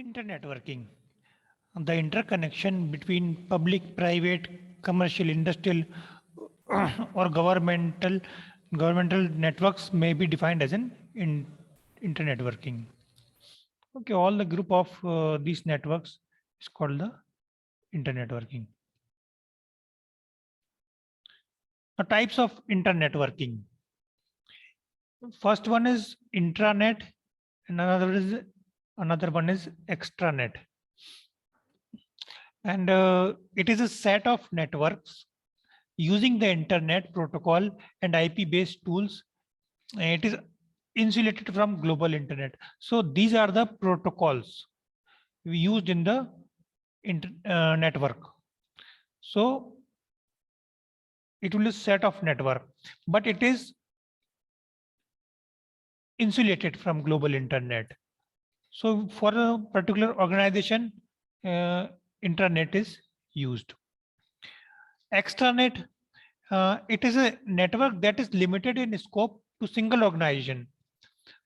Internetworking, the interconnection between public, private, commercial, industrial, or governmental networks may be defined as an internetworking. Okay, all the group of these networks is called the internetworking. Now, types of internetworking. First one is intranet, and another one is extranet. And it is a set of networks using the internet protocol and IP-based tools. It is insulated from global internet. So these are the protocols we used in the network. So it will be a set of network, but it is insulated from global internet. So for a particular organization, intranet is used. Extranet, it is a network that is limited in scope to single organization,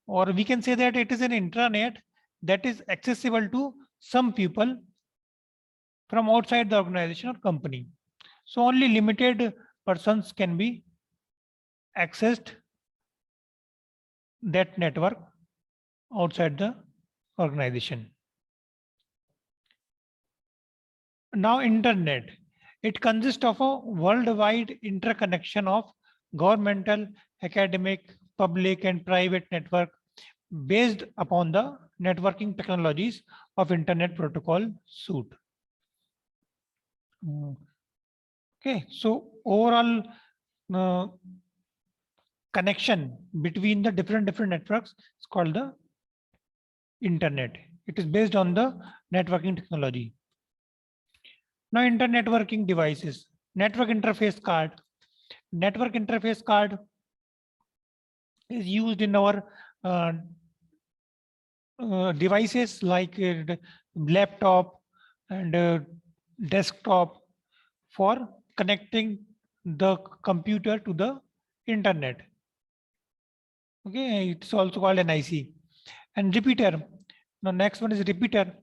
or we can say that it is an intranet that is accessible to some people from outside the organization or company. So only limited persons can be accessed that network outside the organization. Now internet, it consists of a worldwide interconnection of governmental, academic, public and private network based upon the networking technologies of internet protocol suite. Okay, so overall connection between the different networks is called the internet. It is based on the networking technology. Now, internetworking devices, network interface card. Network interface card is used in our devices like laptop and desktop for connecting the computer to the internet. Okay, it's also called an IC. And repeater. Now, next one is repeater.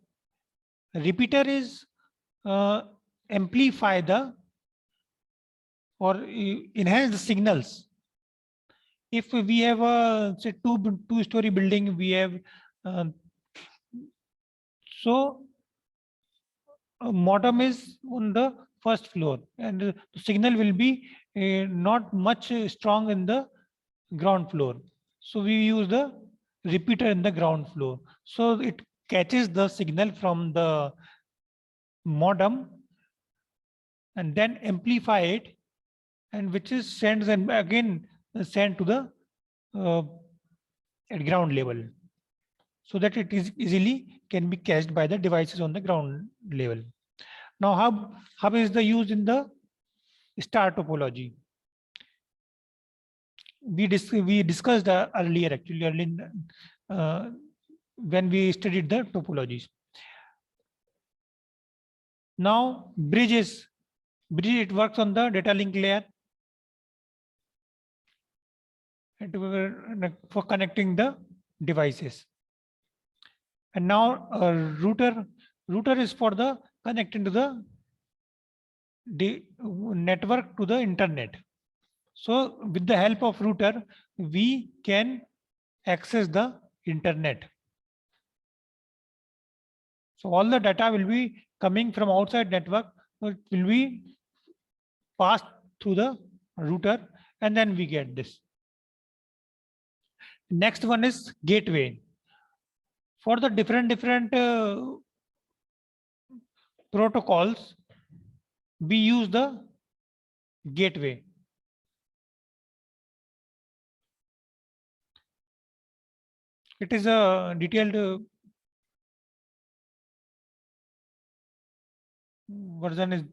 Repeater is amplify the or enhance the signals. If we have a say two-story building, we have so a modem is on the first floor, and the signal will be not much strong in the ground floor. So we use the repeater in the ground floor. So it catches the signal from the modem and then amplify it, and which is sends and again sent to the at ground level, so that it is easily can be catched by the devices on the ground level. Now hub is the use in the star topology. We discussed earlier when we studied the topologies. Now bridge, it works on the data link layer and for connecting the devices. And now router is for the connecting to the network to the internet. So with the help of router, we can access the internet. So all the data will be coming from outside network, it will be passed through the router, and then we get this. Next one is gateway. For the different protocols, we use the gateway. It is a detailed version is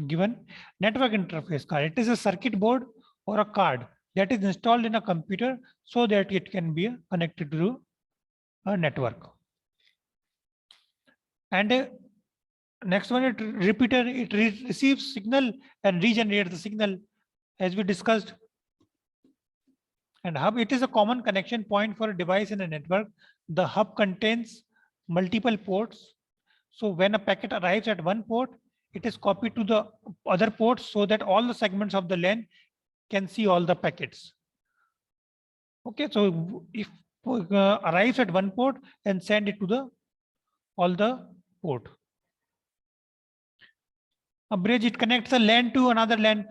given. Network interface card. It is a circuit board or a card that is installed in a computer so that it can be connected to a network. And next one, repeater. It receives signal and regenerates the signal, as we discussed. And hub, it is a common connection point for a device in a network. The hub contains multiple ports. So when a packet arrives at one port, it is copied to the other ports so that all the segments of the LAN can see all the packets. Okay, so if arrives at one port and send it to the all the port. A bridge, it connects a LAN to another LAN.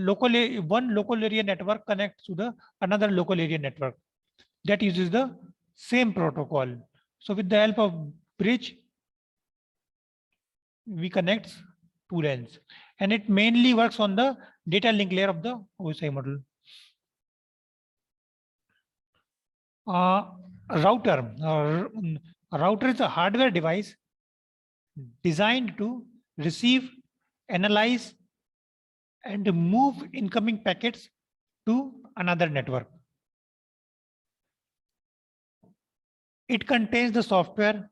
Locally, one local area network connects to the another local area network that uses the same protocol. So with the help of bridge, we connect two LANs, and it mainly works on the data link layer of the OSI model. Router. A router is a hardware device designed to receive, analyze, and move incoming packets to another network. It contains the software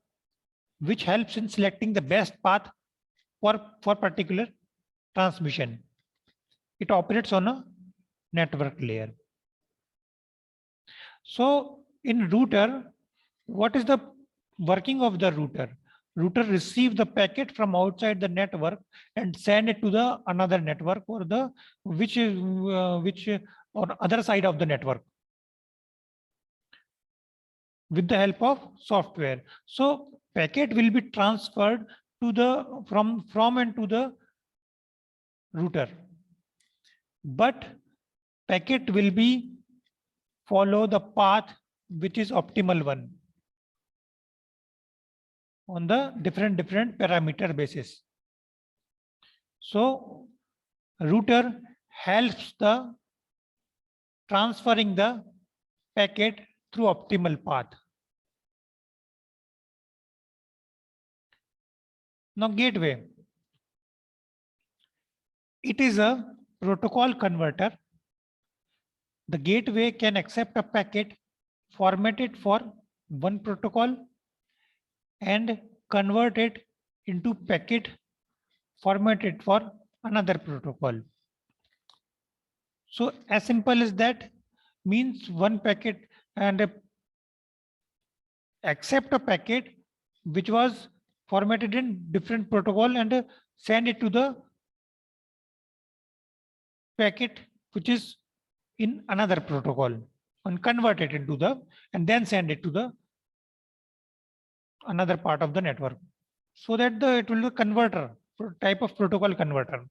which helps in selecting the best path for particular transmission. It operates on a network layer. So in router, what is the working of the router? Router receive the packet from outside the network and send it to the another network or the which or other side of the network with the help of software. So packet will be transferred to the from and to the router, but packet will be follow the path which is optimal one on the different parameter basis. So router helps the transferring the packet through optimal path. Now gateway. It is a protocol converter. The gateway can accept a packet formatted for one protocol and convert it into packet formatted for another protocol. So as simple as that, means one packet and accept a packet which was formatted in different protocol and send it to the packet which is in another protocol and convert it into the and then send it to the another part of the network, so that it will be a converter, type of protocol converter.